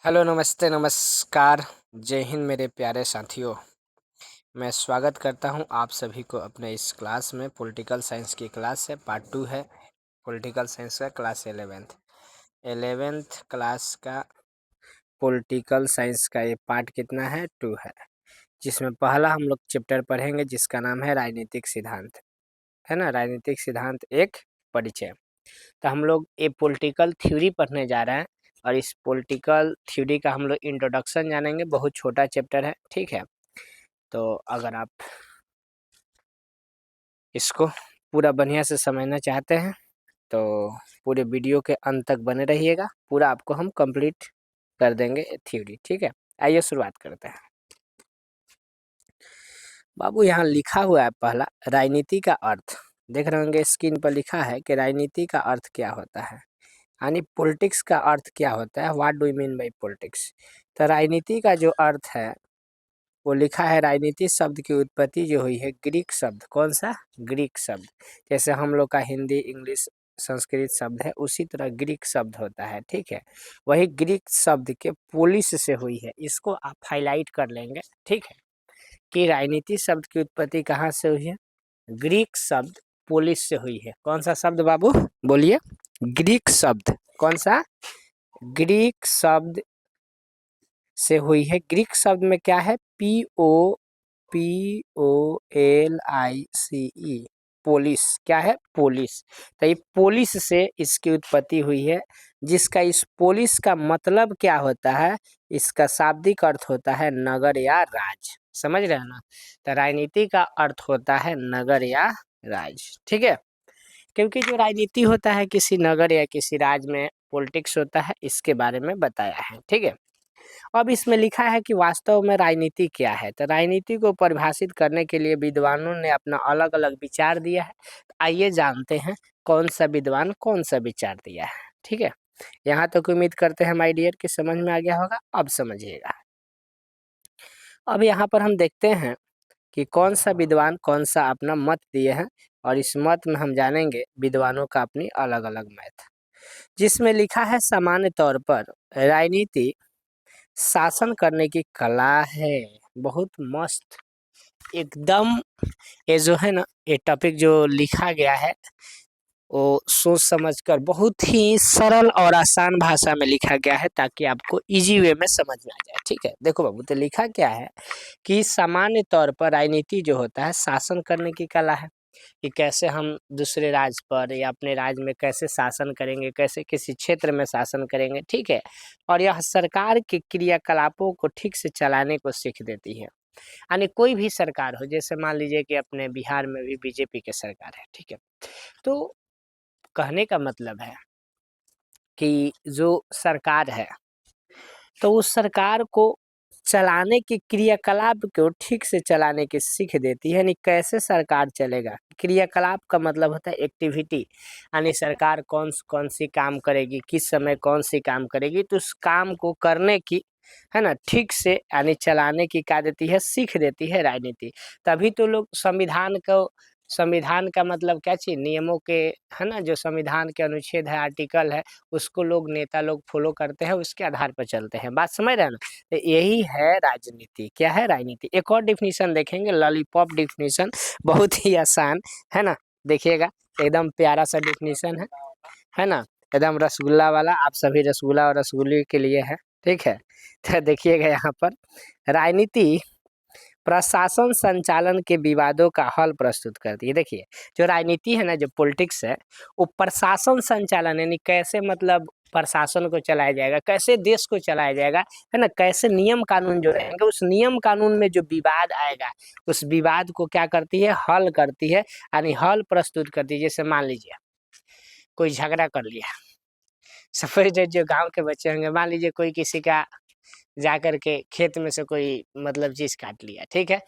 Hello, नमस्ते, नमस्कार, जय हिंद मेरे प्यारे साथियों। मैं स्वागत करता हूं आप सभी को अपने इस क्लास में। पॉलिटिकल साइंस की क्लास है, पार्ट 2 है। पॉलिटिकल साइंस का क्लास 11th क्लास का पॉलिटिकल साइंस का ये पार्ट कितना है? 2 है, जिसमें पहला हम लोग चैप्टर पढ़ेंगे जिसका नाम है राजनीतिक सिद्धांत, है ना। राजनीतिक सिद्धांत एक परिचय। तो हम लोग ये पॉलिटिकल थ्योरी पढ़ने जा रहे हैं और इस पॉलिटिकल थ्योरी का हम लोग इंट्रोडक्शन जानेंगे। बहुत छोटा चैप्टर है, ठीक है। तो अगर आप इसको पूरा बढ़िया से समझना चाहते हैं तो पूरे वीडियो के अंत तक बने रहिएगा। पूरा आपको हम कंप्लीट कर देंगे थ्योरी, ठीक है। आइए शुरुआत करते हैं। बाबू यहाँ लिखा हुआ है पहला, राजनीति का अर्थ। देख रहे होंगे स्क्रीन पर लिखा है कि राजनीति का अर्थ क्या होता है, यानी पॉलिटिक्स का अर्थ क्या होता है। What do you mean by politics. तो राजनीति का जो अर्थ है वो लिखा है, राजनीति शब्द की उत्पत्ति जो हुई है ग्रीक शब्द। कौन सा? ग्रीक शब्द। जैसे हम लोग का हिंदी, इंग्लिश, संस्कृत शब्द है, उसी तरह ग्रीक शब्द होता है, ठीक है। वही ग्रीक शब्द के पोलिस से हुई है। इसको आप हाईलाइट कर लेंगे, ठीक है, कि राजनीति शब्द की उत्पत्ति कहाँ से हुई है? ग्रीक शब्द पोलिस से हुई है। कौन सा शब्द बाबू, बोलिए? ग्रीक शब्द। कौन सा? ग्रीक शब्द से हुई है। ग्रीक शब्द में क्या है? POLICE, police. क्या है? पोलिस। तो ये पोलिस से इसकी उत्पत्ति हुई है, जिसका इस पोलिस का मतलब क्या होता है? इसका शाब्दिक अर्थ होता है नगर या राज। समझ रहे हैं ना। तो राजनीति का अर्थ होता है नगर या राज, ठीक है। क्योंकि जो राजनीति होता है किसी नगर या किसी राज्य में पॉलिटिक्स होता है, इसके बारे में बताया है, ठीक है। अब इसमें लिखा है कि वास्तव में राजनीति क्या है। तो राजनीति को परिभाषित करने के लिए विद्वानों ने अपना अलग अलग विचार दिया है। तो आइए जानते हैं कौन सा विद्वान कौन सा विचार दिया है, ठीक है। यहाँ तक उम्मीद करते हैं माय डियर कि समझ में आ गया होगा। अब समझिएगा। अब यहाँ पर हम देखते हैं कि कौन सा विद्वान कौन सा अपना मत दिए हैं, और इस मत में हम जानेंगे विद्वानों का अपनी अलग अलग मत, जिसमें लिखा है सामान्य तौर पर राजनीति शासन करने की कला है। बहुत मस्त एकदम। ये जो है ना, ये टॉपिक जो लिखा गया है वो सोच समझकर बहुत ही सरल और आसान भाषा में लिखा गया है, ताकि आपको इजी वे में समझ में आ जाए, ठीक है। देखो बाबू, तो लिखा क्या है कि सामान्य तौर पर राजनीति जो होता है शासन करने की कला है, कि कैसे हम दूसरे राज्य पर या अपने राज्य में कैसे शासन करेंगे, कैसे किसी क्षेत्र में शासन करेंगे, ठीक है। और यह सरकार के क्रियाकलापों को ठीक से चलाने को सीख देती है। यानी कोई भी सरकार हो, जैसे मान लीजिए कि अपने बिहार में भी बीजेपी की सरकार है, ठीक है। तो कहने का मतलब है कि जो सरकार है तो उस सरकार को चलाने की क्रियाकलाप को ठीक से चलाने की सीख देती है। यानी कैसे सरकार चलेगा, क्रियाकलाप का मतलब होता है एक्टिविटी, यानी सरकार कौन कौन सी काम करेगी, किस समय कौन सी काम करेगी, तो उस काम को करने की, है ना, ठीक से यानी चलाने की क्या देती है? सीख देती है राजनीति। तभी तो लोग संविधान को, संविधान का मतलब क्या चीज? नियमों के, है ना, जो संविधान के अनुच्छेद है, आर्टिकल है, उसको लोग नेता लोग फॉलो करते हैं, उसके आधार पर चलते हैं। बात समझ रहे हैं ना। तो यही है राजनीति। क्या है राजनीति? एक और डिफिनीशन देखेंगे, लॉलीपॉप डिफिनीशन, बहुत ही आसान, है ना। देखिएगा, एकदम प्यारा सा डिफिनीशन है ना, एकदम रसगुल्ला वाला। आप सभी रसगुल्ला और रसगुल्ले के लिए है, ठीक है। तो देखिएगा यहाँ पर, राजनीति प्रशासन संचालन के विवादों का हल प्रस्तुत करती है। देखिए, जो राजनीति है ना, जो पॉलिटिक्स है, वो प्रशासन संचालन, यानी कैसे, मतलब प्रशासन को चलाया जाएगा, कैसे देश को चलाया जाएगा, है ना, कैसे नियम कानून जो रहेंगे, उस नियम कानून में जो विवाद आएगा, उस विवाद को क्या करती है? हल करती है, यानी हल प्रस्तुत करती है। जैसे मान लीजिए कोई झगड़ा कर लिया, सपोज जो गांव के बच्चे होंगे, मान लीजिए कोई किसी का जा कर के खेत में से कोई मतलब चीज काट लिया, ठीक है,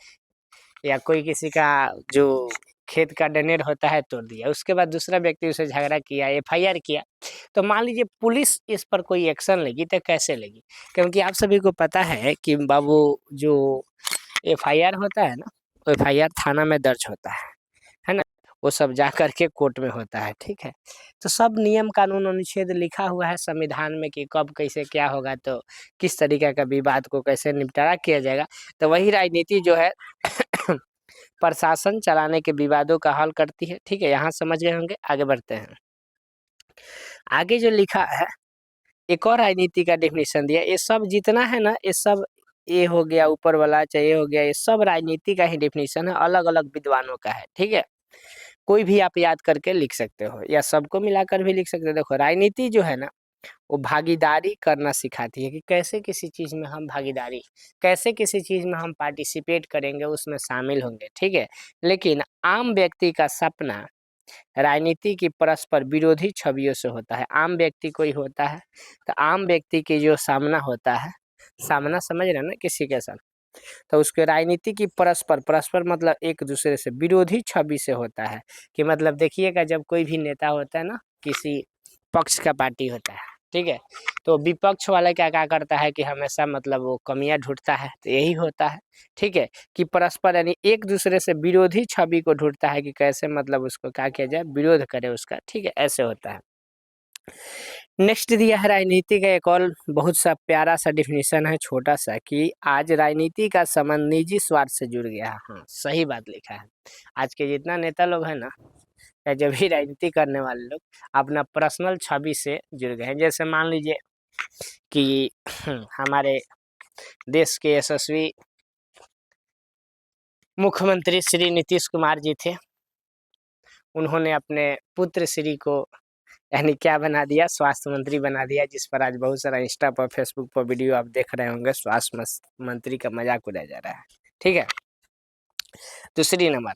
या कोई किसी का जो खेत का डनेर होता है तोड़ दिया, उसके बाद दूसरा व्यक्ति उसे झगड़ा किया, FIR किया। तो मान लीजिए पुलिस इस पर कोई एक्शन लेगी, तो कैसे लेगी? क्योंकि आप सभी को पता है कि बाबू, जो FIR होता है ना, FIR थाना में दर्ज होता है ना। वो सब जा करके कोर्ट में होता है, ठीक है। तो सब नियम कानून अनुच्छेद लिखा हुआ है संविधान में कि कब कैसे क्या होगा, तो किस तरीके का विवाद को कैसे निपटारा किया जाएगा। तो वही राजनीति जो है प्रशासन चलाने के विवादों का हल करती है, ठीक है। यहाँ समझ गए होंगे, आगे बढ़ते हैं। आगे जो लिखा है, एक और राजनीति का डेफिनेशन दिया। ये सब जितना है ना, ये सब, ये हो गया ऊपर वाला, चाहे ये हो गया, ये सब राजनीति का ही डेफिनेशन है, अलग अलग विद्वानों का है, ठीक है। कोई भी आप याद करके लिख सकते हो या सबको मिलाकर भी लिख सकते हो। देखो राजनीति जो है ना, वो भागीदारी करना सिखाती है कि कैसे किसी चीज में हम भागीदारी, कैसे किसी चीज में हम पार्टिसिपेट करेंगे, उसमें शामिल होंगे, ठीक है। लेकिन आम व्यक्ति का सपना राजनीति की परस्पर विरोधी छवियों से होता है। आम व्यक्ति कोई होता है, तो आम व्यक्ति की जो सामना होता है, सामना समझ रहे हैं ना, किसी के साथ, तो उसके राजनीति की परस्पर, परस्पर मतलब एक दूसरे से, विरोधी छवि से होता है। कि मतलब देखिएगा, जब कोई भी नेता होता है ना, किसी पक्ष का पार्टी होता है, ठीक है, तो विपक्ष वाला क्या क्या करता है कि हमेशा मतलब वो कमियां ढूंढता है, तो यही होता है, ठीक है। कि परस्पर यानी एक दूसरे से विरोधी छवि को ढूंढता है कि कैसे मतलब उसको क्या किया जाए, विरोध करे उसका, ठीक है, ऐसे होता है। नेक्स्ट दिया है राजनीति का एक और बहुत सा प्यारा सा डिफिनेशन है, छोटा सा, कि आज राजनीति का संबंध निजी स्वार्थ से जुड़ गया है। हाँ, सही बात लिखा है। आज के जितना नेता लोग है ना, या जब भी राजनीति करने वाले लोग, अपना पर्सनल छवि से जुड़ गए हैं। जैसे मान लीजिए कि हमारे देश के यशस्वी मुख्यमंत्री श्री नीतीश कुमार जी थे, उन्होंने अपने पुत्र श्री को यानी क्या बना दिया, स्वास्थ्य मंत्री बना दिया, जिस पर आज बहुत सारा इंस्टा पर, फेसबुक पर वीडियो आप देख रहे होंगे, स्वास्थ्य मंत्री का मजाक उड़ाया जा रहा है, ठीक है। दूसरी नंबर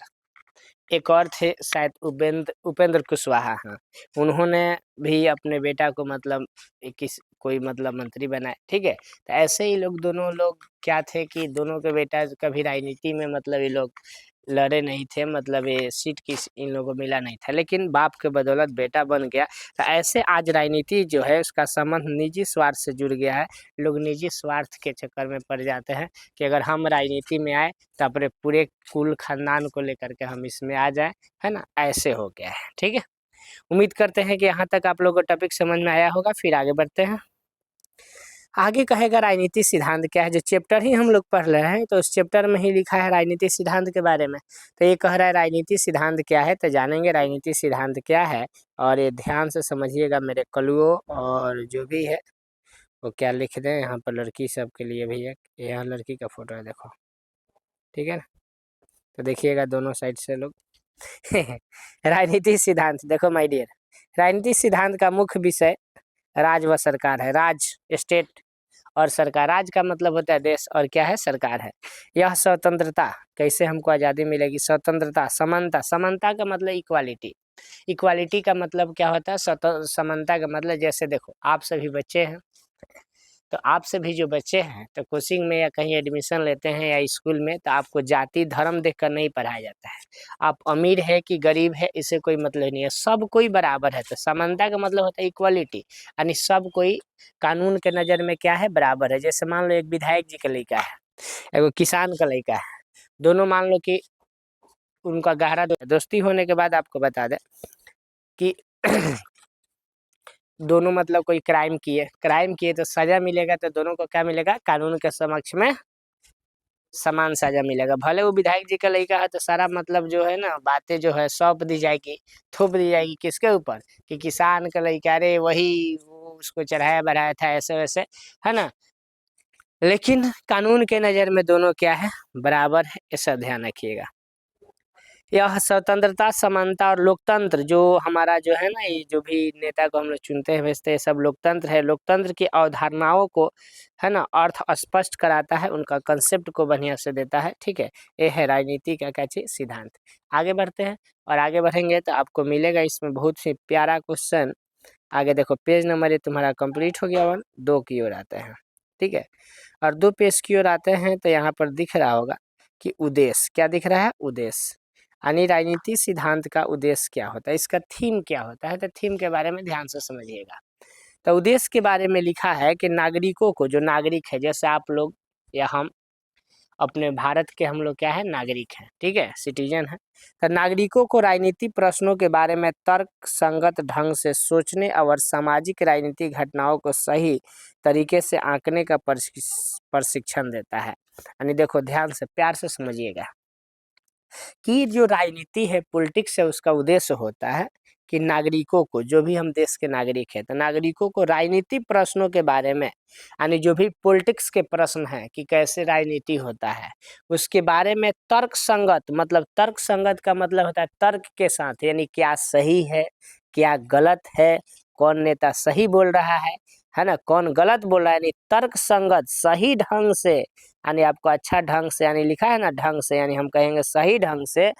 एक और थे शायद उपेंद्र कुशवाहा, हाँ, उन्होंने भी अपने बेटा को मतलब किस कोई मतलब मंत्री बनाए, ठीक है। तो ऐसे ही लोग, दोनों लोग क्या थे कि दोनों के बेटा कभी राजनीति में मतलब ये लोग लड़े नहीं थे, मतलब ये सीट किस इन लोगों को मिला नहीं था, लेकिन बाप के बदौलत बेटा बन गया। तो ऐसे आज राजनीति जो है उसका संबंध निजी स्वार्थ से जुड़ गया है। लोग निजी स्वार्थ के चक्कर में पड़ जाते हैं कि अगर हम राजनीति में आए तो अपने पूरे कुल खानदान को लेकर के हम इसमें आ जाए, है ना, ऐसे हो गया है, ठीक है। उम्मीद करते हैं कि यहाँ तक आप लोगों को टॉपिक समझ में आया होगा। फिर आगे बढ़ते हैं। आगे कहेगा राजनीति सिद्धांत क्या है, जो चैप्टर ही हम लोग पढ़ रहे हैं, तो उस चैप्टर में ही लिखा है राजनीति सिद्धांत के बारे में। तो ये कह रहा है राजनीति सिद्धांत क्या है, तो जानेंगे राजनीति सिद्धांत क्या है। और ये ध्यान से समझिएगा मेरे कलुओं, और जो भी है वो क्या लिख दें यहाँ पर, लड़की सब के लिए भी है, यहाँ लड़की का फोटो है देखो, ठीक है ना। तो देखिएगा दोनों साइड से लोग राजनीति सिद्धांत देखो माय डियर, राजनीति सिद्धांत का मुख्य विषय राज व सरकार है। राज स्टेट और सरकार, राज का मतलब होता है देश, और क्या है, सरकार है। यह स्वतंत्रता, कैसे हमको आज़ादी मिलेगी, स्वतंत्रता, समानता, समानता का मतलब इक्वालिटी, इक्वालिटी का मतलब क्या होता है, समानता का मतलब, जैसे देखो आप सभी बच्चे हैं, तो आप सभी जो बच्चे हैं तो कोचिंग में या कहीं एडमिशन लेते हैं या स्कूल में, तो आपको जाति धर्म देखकर नहीं पढ़ाया जाता है। आप अमीर है कि गरीब है इससे कोई मतलब नहीं है, सब कोई बराबर है। तो समानता का मतलब होता है इक्वालिटी, यानी सब कोई कानून के नज़र में क्या है, बराबर है। जैसे मान लो एक विधायक जी का लड़का है, एगो किसान का लड़का है, दोनों मान लो कि उनका गहरा दोस्ती होने के बाद आपको बता दें कि दोनों मतलब कोई क्राइम किए तो सजा मिलेगा, तो दोनों को क्या मिलेगा, कानून के समक्ष में समान सजा मिलेगा। भले वो विधायक जी का लड़का है, तो सारा मतलब जो है ना, बातें जो है सौंप दी जाएगी, थोप दी जाएगी किसके ऊपर, कि किसान का लड़का, अरे वही वो उसको चढ़ाया बढ़ाया था, ऐसे वैसे, है ना। लेकिन कानून के नज़र में दोनों क्या है, बराबर है, ऐसा ध्यान रखिएगा। यह स्वतंत्रता, समानता और लोकतंत्र, जो हमारा जो है ना, ये जो भी नेता को हम लोग चुनते हैं भेजते हैं, सब लोकतंत्र है। लोकतंत्र की अवधारणाओं को, है ना, अर्थ स्पष्ट कराता है, उनका कंसेप्ट को बढ़िया से देता है, ठीक है। ये है राजनीति का क्या चीज, सिद्धांत। आगे बढ़ते हैं, और आगे बढ़ेंगे तो आपको मिलेगा इसमें बहुत ही प्यारा क्वेश्चन। आगे देखो, पेज नंबर ये तुम्हारा कंप्लीट हो गया, 1 2 की ओर आते हैं, ठीक है। और 2 पेज की ओर आते हैं तो यहाँ पर दिख रहा होगा कि उद्देश्य, क्या दिख रहा है, उद्देश्य, यानी राजनीति सिद्धांत का उद्देश्य क्या होता है, इसका थीम क्या होता है। तो थीम के बारे में ध्यान से समझिएगा। तो उद्देश्य के बारे में लिखा है कि नागरिकों को, जो नागरिक है जैसे आप लोग या हम, अपने भारत के हम लोग क्या है, नागरिक हैं, ठीक है, सिटीजन है। तो नागरिकों को राजनीति प्रश्नों के बारे में तर्क संगत ढंग से सोचने और सामाजिक राजनीतिक घटनाओं को सही तरीके से आंकने का प्रशिक्षण देता है। यानी देखो ध्यान से प्यार से समझिएगा कि जो राजनीति है, पॉलिटिक्स है, उसका उद्देश्य होता है कि नागरिकों को, जो भी हम देश के नागरिक हैं, तो नागरिकों को राजनीतिक प्रश्नों के बारे में, यानी जो भी पॉलिटिक्स के प्रश्न हैं कि कैसे राजनीति होता है, उसके बारे में तर्क संगत, मतलब तर्क संगत का मतलब होता है तर्क के साथ, यानी क्या सही है, क्या गलत है, कौन नेता सही बोल रहा है ना, कौन गलत बोल रहा है, यानी तर्क संगत सही ढंग से, यानी आपको अच्छा ढंग से, यानी लिखा है ना ढंग से, यानी हम कहेंगे सही ढंग से,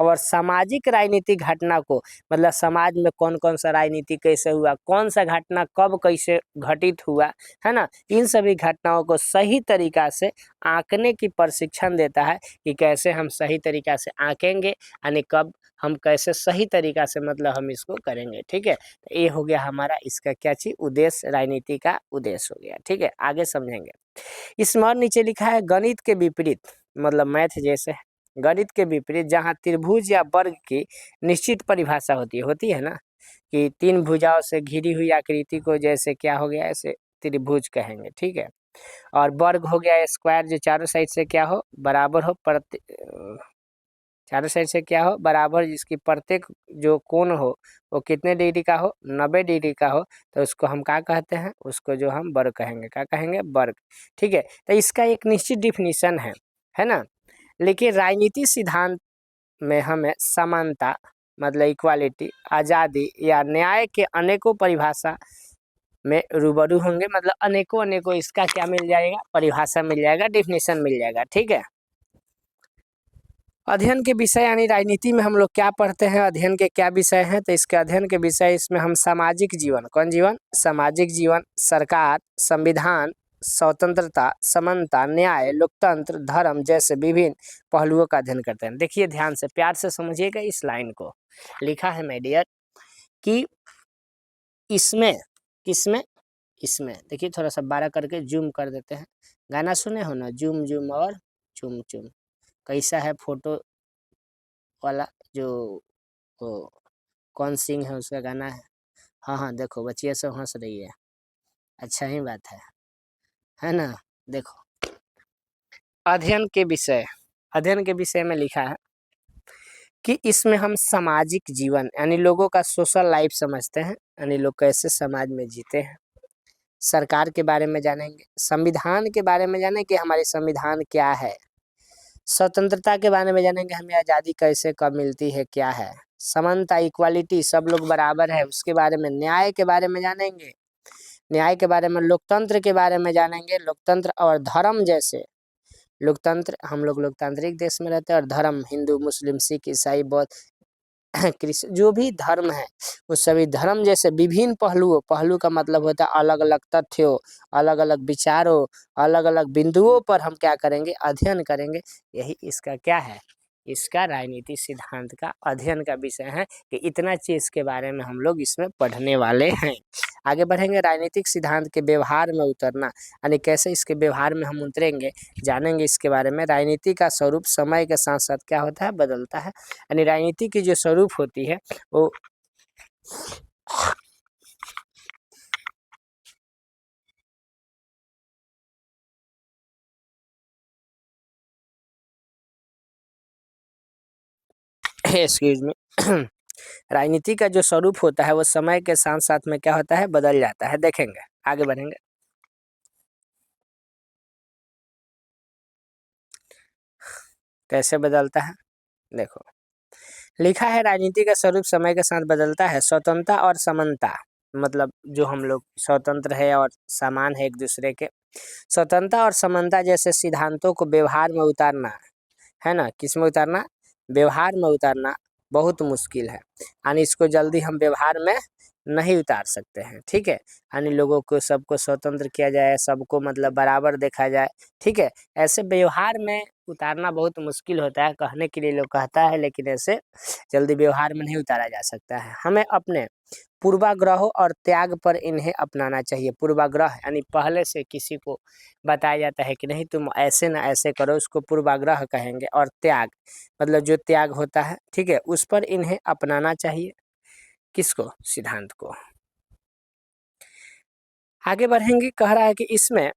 और सामाजिक राजनीतिक घटना को, मतलब समाज में कौन कौन सा राजनीति कैसे हुआ, कौन सा घटना कब कैसे घटित हुआ, है ना, इन सभी घटनाओं को सही तरीका से आंकने की प्रशिक्षण देता है कि कैसे हम सही तरीका से आंकेंगे, यानी कब हम कैसे सही तरीका से, मतलब हम इसको करेंगे, ठीक है। तो ये हो गया हमारा इसका क्या चीज उद्देश्य, राजनीति का उद्देश्य हो गया, ठीक है। आगे समझेंगे। इसमें और नीचे लिखा है गणित के विपरीत, मतलब मैथ जैसे गणित के विपरीत, जहाँ त्रिभुज या वर्ग की निश्चित परिभाषा होती है ना, कि 3 भुजाओं से घिरी हुई आकृति को जैसे क्या हो गया, ऐसे त्रिभुज कहेंगे, ठीक है। और वर्ग हो गया स्क्वायर, जो चारों साइड से क्या हो, बराबर हो, चारों साइड से क्या हो, बराबर, जिसकी प्रत्येक जो कोण हो वो कितने डिग्री का हो, 90 डिग्री का हो, तो उसको हम क्या कहते हैं, उसको जो हम वर्ग कहेंगे, क्या कहेंगे, वर्ग, ठीक है। तो इसका एक निश्चित डिफिनीशन है ना। लेकिन राजनीति सिद्धांत में हमें समानता, मतलब इक्वालिटी, आज़ादी या न्याय के अनेकों परिभाषा में रूबरू होंगे, मतलब अनेकों अनेकों इसका क्या मिल जाएगा, परिभाषा मिल जाएगा, डिफिनीशन मिल जाएगा, ठीक है। अध्ययन के विषय, यानी राजनीति में हम लोग क्या पढ़ते हैं, अध्ययन के क्या विषय हैं, तो इसके अध्ययन के विषय, इसमें हम सामाजिक जीवन, कौन जीवन, सामाजिक जीवन, सरकार, संविधान, स्वतंत्रता, समानता, न्याय, लोकतंत्र, धर्म जैसे विभिन्न पहलुओं का अध्ययन करते हैं। देखिए ध्यान से प्यार से समझिएगा इस लाइन को, लिखा है माय डियर कि इसमें, किसमें, इसमें, देखिए थोड़ा सा 12 करके जूम कर देते हैं, गाना सुने हो ना, जूम जूम और चुम चुम, कैसा है फोटो वाला, जो वो कौन सिंह है उसका गाना है, हाँ हाँ, देखो बच्चिया सब हंस रही है, अच्छा ही बात है ना। देखो अध्ययन के विषय, अध्ययन के विषय में लिखा है कि इसमें हम सामाजिक जीवन, यानी लोगों का सोशल लाइफ समझते हैं, यानी लोग कैसे समाज में जीते हैं, सरकार के बारे में जानेंगे, संविधान के बारे में जानेंगे कि हमारे संविधान क्या है, स्वतंत्रता के बारे में जानेंगे, हमें आज़ादी कैसे कब मिलती है, क्या है, समानता, इक्वालिटी, सब लोग बराबर है, उसके बारे में, न्याय के बारे में जानेंगे, न्याय के बारे में, लोकतंत्र के बारे में जानेंगे, लोकतंत्र, और धर्म जैसे, लोकतंत्र, हम लोग लोकतांत्रिक देश में रहते हैं, और धर्म, हिंदू, मुस्लिम, सिख, ईसाई, बौद्ध, कृष्ण, जो भी धर्म है उस सभी धर्म जैसे विभिन्न पहलुओं, पहलू का मतलब होता है अलग अलग तथ्यों, अलग अलग विचारों, अलग अलग बिंदुओं पर हम क्या करेंगे, अध्ययन करेंगे। यही इसका क्या है, इसका राजनीति सिद्धांत का अध्ययन का विषय है कि इतना चीज के बारे में हम लोग इसमें पढ़ने वाले हैं। आगे बढ़ेंगे, राजनीतिक सिद्धांत के व्यवहार में उतरना, यानी कैसे इसके व्यवहार में हम उतरेंगे, जानेंगे इसके बारे में। राजनीति का स्वरूप समय के साथ साथ क्या होता है, बदलता है, यानी राजनीति की जो स्वरूप होती है वो एक्सक्यूज मी राजनीति का जो स्वरूप होता है वो समय के साथ साथ में क्या होता है, बदल जाता है। देखेंगे, आगे बढ़ेंगे। कैसे बदलता है, देखो लिखा है राजनीति का स्वरूप समय के साथ बदलता है, स्वतंत्रता और समानता, मतलब जो हम लोग स्वतंत्र है और समान है एक दूसरे के, स्वतंत्रता और समानता जैसे सिद्धांतों को व्यवहार में उतारना, है ना, किस में उतारना, व्यवहार में उतारना बहुत मुश्किल है, यानी इसको जल्दी हम व्यवहार में नहीं उतार सकते हैं, ठीक है। यानी लोगों को सबको स्वतंत्र किया जाए, सबको मतलब बराबर देखा जाए, ठीक है। ऐसे व्यवहार में उतारना बहुत मुश्किल होता है, कहने के लिए लोग कहता है, लेकिन ऐसे जल्दी व्यवहार में नहीं उतारा जा सकता है। हमें अपने पूर्वाग्रहों और त्याग पर इन्हें अपनाना चाहिए। पूर्वाग्रह यानी पहले से किसी को बताया जाता है कि नहीं तुम ऐसे ना ऐसे करो, उसको पूर्वाग्रह कहेंगे। और त्याग मतलब जो त्याग होता है, ठीक है, उस पर इन्हें अपनाना चाहिए। किसको? सिद्धांत को। आगे बढ़ेंगे, कह रहा है कि इसमें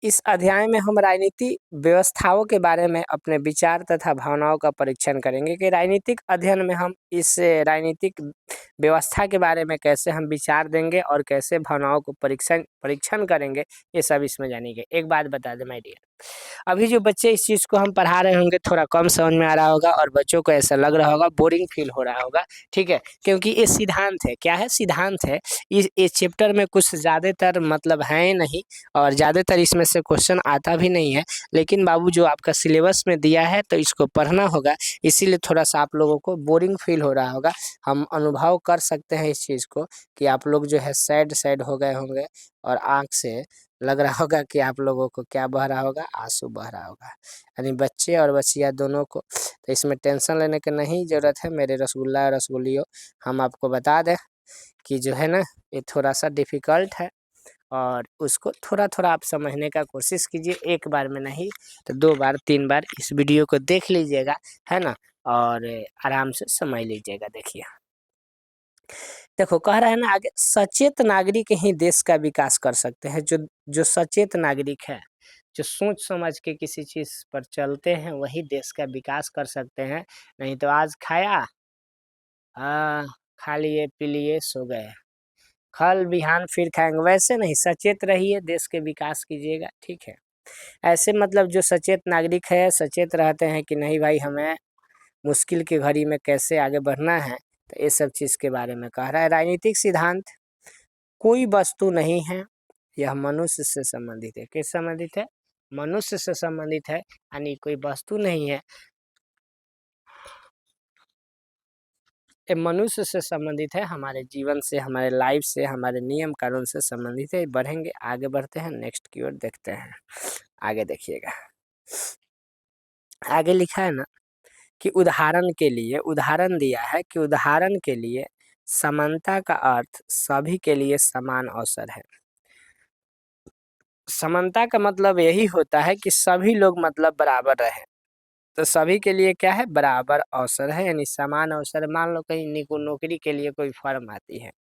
इस अध्याय में हम राजनीति व्यवस्थाओं के बारे में अपने विचार तथा भावनाओं का परीक्षण करेंगे कि राजनीतिक अध्ययन में हम इस राजनीतिक व्यवस्था के बारे में कैसे हम विचार देंगे और कैसे भावनाओं को परीक्षण परीक्षण करेंगे, ये सब इसमें जानेंगे। एक बात बता दें माय डियर, अभी जो बच्चे इस चीज़ को हम पढ़ा रहे होंगे थोड़ा कम समझ में आ रहा होगा और बच्चों को ऐसा लग रहा होगा, बोरिंग फील हो रहा होगा, ठीक है, क्योंकि ये सिद्धांत है। क्या है? सिद्धांत है। इस चैप्टर में कुछ ज़्यादातर मतलब है नहीं और ज़्यादातर इसमें से क्वेश्चन आता भी नहीं है, लेकिन बाबू जो आपका सिलेबस में दिया है तो इसको पढ़ना होगा, इसीलिए थोड़ा सा आप लोगों को बोरिंग फील हो रहा होगा। हम अनुभव कर सकते हैं इस चीज़ को कि आप लोग जो है सैड सैड हो गए होंगे और आँख से लग रहा होगा कि आप लोगों को क्या बह रहा होगा, आंसू बह रहा होगा। यानी बच्चे और बच्चियाँ दोनों को, तो इसमें टेंशन लेने की नहीं ज़रूरत है मेरे रसगुल्ला और रसगुल्लियों। हम आपको बता दें कि जो है ना ये थोड़ा सा डिफ़िकल्ट है और उसको थोड़ा-थोड़ा आप समझने का कोशिश कीजिए, एक बार में नहीं तो 2 बार 3 बार इस वीडियो को देख लीजिएगा, है ना? और आराम से समझ लीजिएगा। देखिए, देखो कह रहा है ना आगे, सचेत नागरिक ही देश का विकास कर सकते हैं। जो जो सचेत नागरिक है, जो सोच समझ के किसी चीज़ पर चलते हैं, वही देश का विकास कर सकते हैं। नहीं तो आज खाया, खा लिए, पी लिए, सो गए। कल बिहान फिर खाएँगे, वैसे नहीं, सचेत रहिए, देश के विकास कीजिएगा, ठीक है। ऐसे मतलब जो सचेत नागरिक है, सचेत रहते हैं कि नहीं भाई हमें मुश्किल की घड़ी में कैसे आगे बढ़ना है, तो ये सब चीज़ के बारे में कह रहा है। राजनीतिक सिद्धांत कोई वस्तु नहीं है, यह मनुष्य से संबंधित है। किससे संबंधित है? मनुष्य से संबंधित है, यानी कोई वस्तु नहीं है, ये मनुष्य से संबंधित है, हमारे जीवन से, हमारे लाइफ से, हमारे नियम कानून से संबंधित है। बढ़ेंगे, आगे बढ़ते हैं, नेक्स्ट की ओर देखते हैं। आगे देखिएगा, आगे लिखा है ना कि उदाहरण के लिए, उदाहरण दिया है कि उदाहरण के लिए समानता का अर्थ सभी के लिए समान अवसर है। समानता का मतलब यही होता है कि सभी लोग मतलब बराबर रहे, तो सभी के लिए क्या है? बराबर अवसर है, यानी समान अवसर। मान लो कहीं नौकरी के लिए कोई फॉर्म आती है,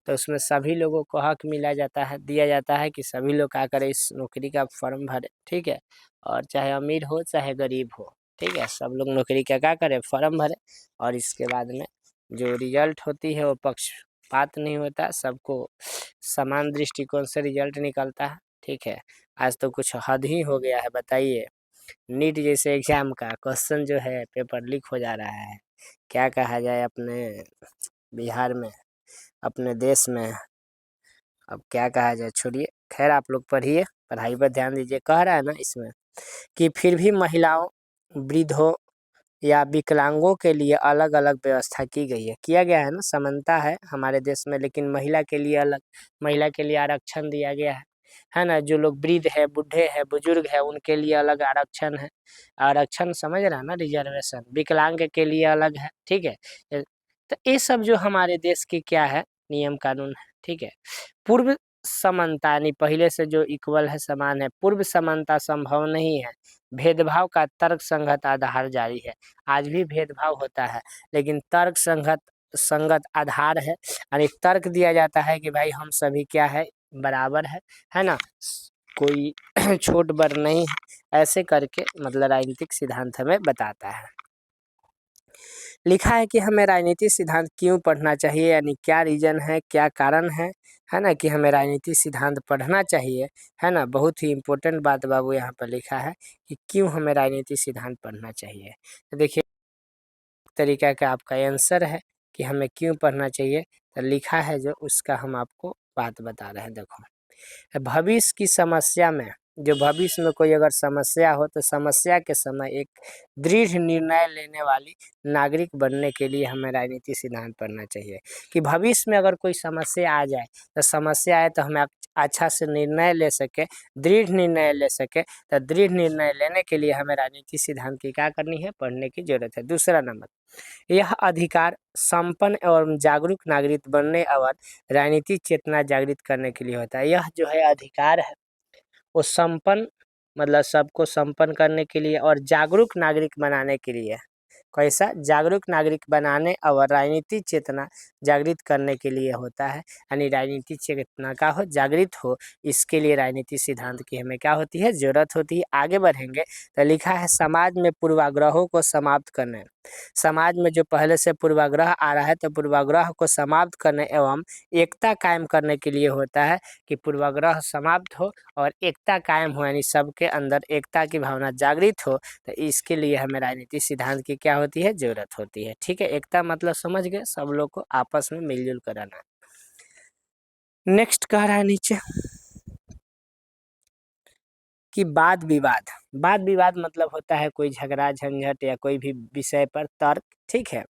तो उसमें सभी लोगों को हक मिला जाता है, दिया जाता है कि सभी लोग क्या करें, इस नौकरी का फॉर्म भरे, ठीक है। और चाहे अमीर हो चाहे गरीब हो, ठीक है, सब लोग नौकरी का क्या करें, फॉर्म भरे। और इसके बाद में जो रिजल्ट होती है वो पक्षपात नहीं होता, सबको समान दृष्टिकोण से रिजल्ट निकलता है, ठीक है। आज तो कुछ हद ही हो गया है, बताइए। नीट जैसे एग्जाम का क्वेश्चन जो है पेपर लीक हो जा रहा है, क्या कहा जाए अपने बिहार में, अपने देश में, अब क्या कहा जाए, छोड़िए। खैर आप लोग पढ़िए, पढ़ाई पर ध्यान दीजिए। कह रहा है ना इसमें कि फिर भी महिलाओं, वृद्धों या विकलांगों के लिए अलग अलग व्यवस्था की गई है, किया गया है ना, समानता है हमारे देश में, लेकिन महिला के लिए अलग, महिला के लिए आरक्षण दिया गया है ना। जो लोग वृद्ध है, बूढ़े हैं, बुजुर्ग है, उनके लिए अलग आरक्षण है। आरक्षण समझ रहा है ना, रिजर्वेशन। विकलांग के लिए अलग है, ठीक है। तो ये सब जो हमारे देश की क्या है, नियम कानून है, ठीक है। पूर्व समानता यानी पहले से जो इक्वल है, समान है। पूर्व समानता संभव नहीं है, भेदभाव का तर्क संगत आधार जारी है। आज भी भेदभाव होता है, लेकिन तर्क संगत संगत आधार है, यानी तर्क दिया जाता है कि भाई हम सभी क्या है, बराबर है ना, कोई छोट बड़ नहीं है। ऐसे करके मतलब राजनीतिक सिद्धांत हमें बताता है। लिखा है कि हमें राजनीतिक सिद्धांत क्यों पढ़ना चाहिए, यानी क्या रीजन है, क्या कारण है ना, कि हमें राजनीतिक सिद्धांत पढ़ना चाहिए, है ना। बहुत ही इम्पोर्टेंट बात बाबू यहाँ पर लिखा है कि क्यों हमें राजनीतिक सिद्धांत पढ़ना चाहिए। तो देखिए तरीका का आपका आंसर है कि हमें क्यों पढ़ना चाहिए, तो लिखा है जो उसका हम आपको बात बता रहे हैं। देखो, भविष्य की समस्या में जो भविष्य में कोई अगर समस्या हो तो समस्या के समय एक दृढ़ निर्णय लेने वाली नागरिक बनने के लिए हमें राजनीति सिद्धांत पढ़ना चाहिए कि भविष्य में अगर कोई समस्या आ जाए तो समस्या आए तो हमें अच्छा से निर्णय ले सके, दृढ़ निर्णय ले सके। तो दृढ़ निर्णय लेने के लिए हमें राजनीति सिद्धांत की क्या करनी है, पढ़ने की जरूरत है। दूसरा नंबर, यह अधिकार संपन्न एवं जागरूक नागरिक बनने और राजनीतिक चेतना जागृत करने के लिए होता है। यह जो है अधिकार है वो संपन्न मतलब सबको संपन्न करने के लिए और जागरूक नागरिक बनाने के लिए। कैसा? जागरूक नागरिक बनाने और राजनीतिक चेतना जागृत करने के लिए होता है। यानी राजनीतिक चेतना का हो, जागृत हो, इसके लिए राजनीतिक सिद्धांत की हमें क्या होती है, जरूरत होती है। आगे बढ़ेंगे तो लिखा है समाज में पूर्वाग्रहों को समाप्त करने। समाज में जो पहले से पूर्वाग्रह आ रहा है तो पूर्वाग्रह को समाप्त करने एवं एकता कायम करने के लिए होता है कि पूर्वाग्रह समाप्त हो और एकता कायम हो, यानी सबके अंदर एकता की भावना जागृत हो। तो इसके लिए हमें राजनीतिक सिद्धांत की क्या होती है, जरूरत होती है। ठीक है, एकता मतलब समझ गए, सब लोग को आपस में मिलजुल कर रहना। नेक्स्ट कह रहा है नीचे कि वाद विवाद। वाद विवाद मतलब होता है कोई झगड़ा झंझट या कोई भी विषय पर तर्क, ठीक है,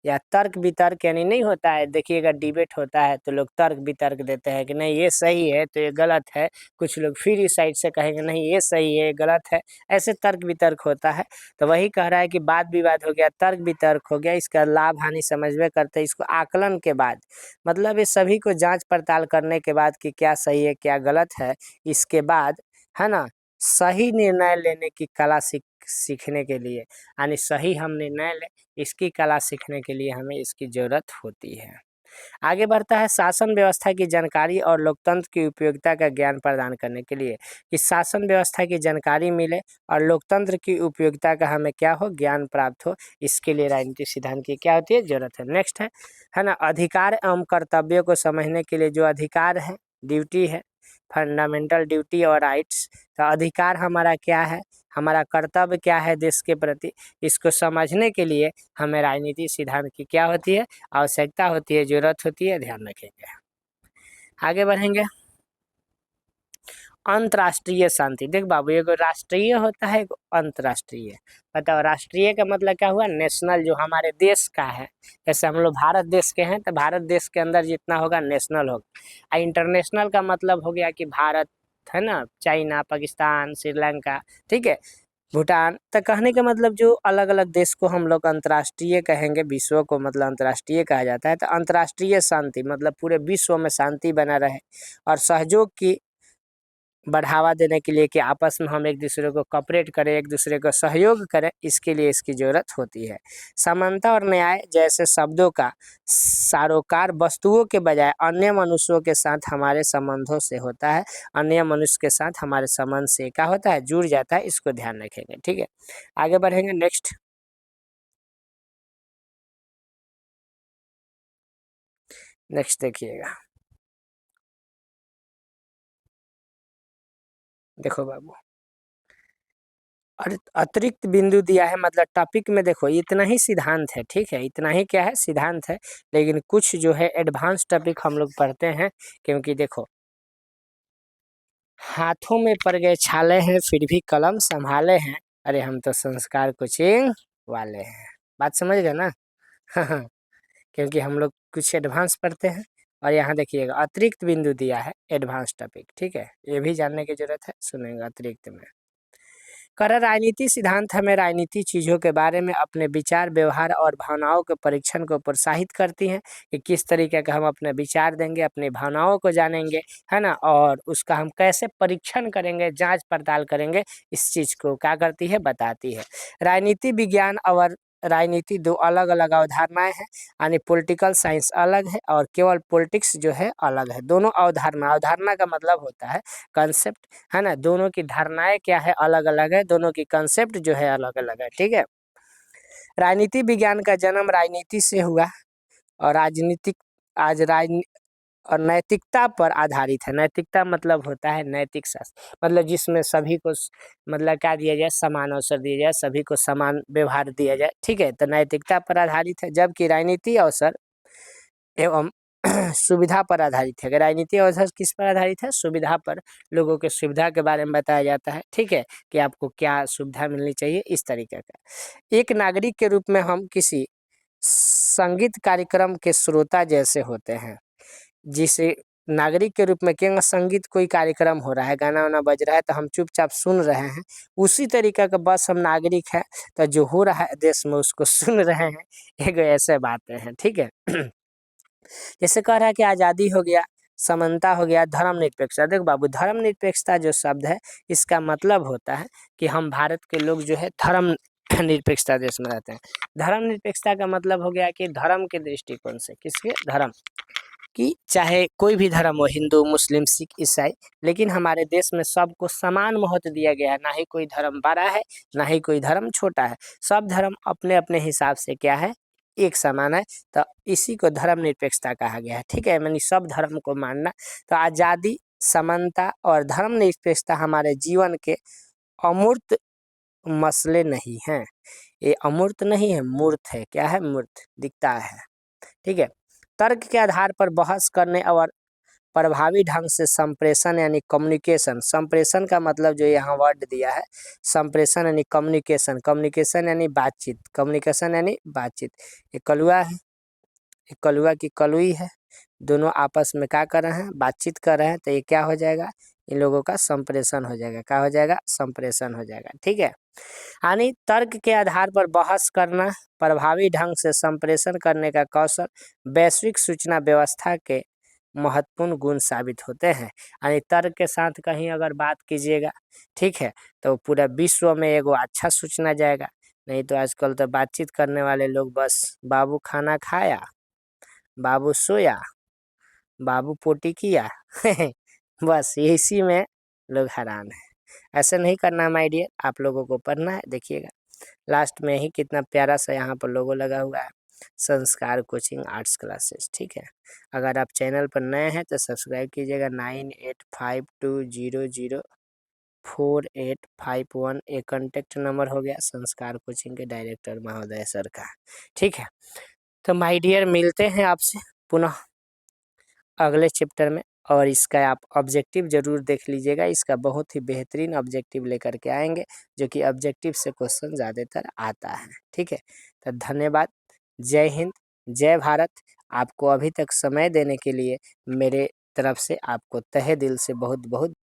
या तर्क वितर्क, यानी नहीं होता है, देखिएगा डिबेट होता है तो लोग तर्क वितर्क देते हैं कि नहीं ये सही है तो ये गलत है, कुछ लोग फिर इस साइड से कहेंगे नहीं ये सही है ये गलत है, ऐसे तर्क वितर्क होता है। तो वही कह रहा है कि वाद विवाद हो गया, तर्क वितर्क हो गया, इसका लाभ हानि समझ में करते इसको आकलन के बाद, मतलब ये सभी को जांच पड़ताल करने के बाद कि क्या सही है क्या गलत है, इसके बाद है ना सही निर्णय लेने की कला सीखने के लिए, यानी सही हम निर्णय ले इसकी कला सीखने के लिए हमें इसकी जरूरत होती है। आगे बढ़ता है शासन व्यवस्था की जानकारी और लोकतंत्र की उपयोगिता का ज्ञान प्रदान करने के लिए, कि शासन व्यवस्था की जानकारी मिले और लोकतंत्र की उपयोगिता का हमें क्या हो, ज्ञान प्राप्त हो, इसके लिए राजनीतिक सिद्धांत की क्या होती है, जरूरत है। नेक्स्ट है ना अधिकार एवं कर्तव्यों को समझने के लिए, जो अधिकार है, ड्यूटी है, फंडामेंटल ड्यूटी और राइट्स, तो अधिकार हमारा क्या है, हमारा कर्तव्य क्या है देश के प्रति, इसको समझने के लिए हमें राजनीतिक सिद्धांत की क्या होती है, आवश्यकता होती है, जरूरत होती है, ध्यान रखेंगे। आगे बढ़ेंगे। अंतर्राष्ट्रीय शांति। देख बाबू, एगो राष्ट्रीय होता है एगो अंतर्राष्ट्रीय। बताओ राष्ट्रीय का मतलब क्या हुआ, नेशनल, जो हमारे देश का है, जैसे हम लोग भारत देश के हैं तो भारत देश के अंदर जितना होगा नेशनल होगा। इंटरनेशनल का मतलब हो गया कि भारत है ना, चाइना, पाकिस्तान, श्रीलंका, ठीक है, भूटान। तो कहने का मतलब जो अलग अलग देश को हम लोग अंतर्राष्ट्रीय कहेंगे, विश्व को मतलब अंतर्राष्ट्रीय कहा जाता है। तो अंतर्राष्ट्रीय शांति मतलब पूरे विश्व में शांति बना रहे और सहयोग की बढ़ावा देने के लिए कि आपस में हम एक दूसरे को कॉपरेट करें, एक दूसरे को सहयोग करें, इसके लिए इसकी जरूरत होती है। समानता और न्याय जैसे शब्दों का सारोकार वस्तुओं के बजाय अन्य मनुष्यों के साथ हमारे संबंधों से होता है, अन्य मनुष्य के साथ हमारे संबंध से क्या होता है, जुड़ जाता है, इसको ध्यान रखेंगे। ठीक है, आगे बढ़ेंगे। नेक्स्ट देखिएगा, देखो बाबू, और अतिरिक्त बिंदु दिया है, मतलब टॉपिक में देखो इतना ही सिद्धांत है, ठीक है, इतना ही क्या है, सिद्धांत है, लेकिन कुछ जो है एडवांस टॉपिक हम लोग पढ़ते हैं, क्योंकि देखो हाथों में पड़ गए छाले हैं फिर भी कलम संभाले हैं, अरे हम तो संस्कार कोचिंग वाले हैं। बात समझ गए ना? क्योंकि हम लोग कुछ एडवांस पढ़ते हैं। और यहाँ देखिएगा अतिरिक्त बिंदु दिया है, एडवांस टॉपिक, ठीक है, ये भी जानने की जरूरत है, सुनेंगे अतिरिक्त में। कर राजनीति सिद्धांत हमें राजनीति चीज़ों के बारे में अपने विचार, व्यवहार और भावनाओं के परीक्षण को प्रोत्साहित करती हैं कि किस तरीके का हम अपने विचार देंगे, अपनी भावनाओं को जानेंगे, है ना, और उसका हम कैसे परीक्षण करेंगे, जांच पड़ताल करेंगे, इस चीज़ को क्या करती है, बताती है। राजनीति विज्ञान और राजनीति दो अलग अलग अवधारणाएं हैं, यानी पॉलिटिकल साइंस अलग है और केवल पॉलिटिक्स जो है अलग है। दोनों अवधारणा, अवधारणा का मतलब होता है कंसेप्ट, है ना, दोनों की धारणाएं क्या है, अलग अलग है, दोनों की कंसेप्ट जो है अलग अलग है। ठीक है, राजनीति विज्ञान का जन्म राजनीति से हुआ और राजनीतिक आज राजनी और नैतिकता पर आधारित है। नैतिकता मतलब होता है नैतिक शास्त्र, मतलब जिसमें सभी को मतलब क्या दिया जाए, समान अवसर दिया जाए, सभी को समान व्यवहार दिया जाए, ठीक है, तो नैतिकता पर आधारित है। जबकि राजनीति अवसर एवं सुविधा पर आधारित है। राजनीतिक व्यवस्था किस पर आधारित है? सुविधा पर। लोगों के सुविधा के बारे में बताया जाता है, ठीक है, कि आपको क्या सुविधा मिलनी चाहिए, इस तरीके का। एक नागरिक के रूप में हम किसी संगीत कार्यक्रम के श्रोता जैसे होते हैं। जिसे नागरिक के रूप में क्या, संगीत कोई कार्यक्रम हो रहा है, गाना वाना बज रहा है तो हम चुपचाप सुन रहे हैं, उसी तरीके का बस हम नागरिक हैं, तो जो हो रहा है देश में उसको सुन रहे हैं। एक ऐसे बातें हैं, ठीक है। जैसे कह रहा है कि आज़ादी हो गया, समानता हो गया, धर्मनिरपेक्षता। देखो बाबू, धर्मनिरपेक्षता जो शब्द है इसका मतलब होता है कि हम भारत के लोग जो है धर्म निरपेक्षता देश में रहते हैं। धर्मनिरपेक्षता का मतलब हो गया कि धर्म के दृष्टिकोण से, किसके? धर्म कि चाहे कोई भी धर्म हो, हिंदू, मुस्लिम, सिख, ईसाई, लेकिन हमारे देश में सबको समान महत्व दिया गया है। ना ही कोई धर्म बड़ा है, ना ही कोई धर्म छोटा है। सब धर्म अपने अपने हिसाब से क्या है, एक समान है। तो इसी को धर्मनिरपेक्षता कहा गया है, ठीक है, यानी सब धर्म को मानना। तो आज़ादी, समानता और धर्मनिरपेक्षता हमारे जीवन के अमूर्त मसले नहीं हैं। ये अमूर्त नहीं है, मूर्त है। क्या है? मूर्त, दिखता है, ठीक है। तर्क के आधार पर बहस करने और प्रभावी ढंग से संप्रेषण यानी कम्युनिकेशन। संप्रेषण का मतलब जो यहाँ वर्ड दिया है, संप्रेषण यानी कम्युनिकेशन, कम्युनिकेशन यानी बातचीत, कम्युनिकेशन यानी बातचीत। ये कलुआ है, ये कलुआ की कलुई है, दोनों आपस में क्या कर रहे हैं? बातचीत कर रहे हैं। तो ये क्या हो जाएगा? इन लोगों का संप्रेषण हो जाएगा। क्या हो जाएगा? संप्रेषण हो जाएगा, ठीक है। यानी तर्क के आधार पर बहस करना, प्रभावी ढंग से संप्रेषण करने का कौशल वैश्विक सूचना व्यवस्था के महत्वपूर्ण गुण साबित होते हैं। यानी तर्क के साथ कहीं अगर बात कीजिएगा, ठीक है, तो पूरा विश्व में एगो अच्छा सूचना जाएगा। नहीं तो आजकल तो बातचीत करने वाले लोग बस बाबू खाना खाया, बाबू सोया, बाबू पोटी किया बस इसी में लोग हैरान है। ऐसे नहीं करना माय डियर, आप लोगों को पढ़ना है। देखिएगा लास्ट में ही कितना प्यारा सा यहाँ पर लोगो लगा हुआ है, संस्कार कोचिंग आर्ट्स क्लासेस, ठीक है। अगर आप चैनल पर नए हैं तो सब्सक्राइब कीजिएगा। 9852004851 एक कॉन्टेक्ट नंबर हो गया संस्कार कोचिंग के डायरेक्टर महोदय सर का, ठीक है। तो माय डियर मिलते हैं आपसे पुनः अगले चैप्टर में, और इसका आप ऑब्जेक्टिव जरूर देख लीजिएगा। इसका बहुत ही बेहतरीन ऑब्जेक्टिव लेकर के आएंगे, जो कि ऑब्जेक्टिव से क्वेश्चन ज़्यादातर आता है, ठीक है। तो धन्यवाद, जय हिंद, जय भारत। आपको अभी तक समय देने के लिए मेरे तरफ से आपको तहे दिल से बहुत बहुत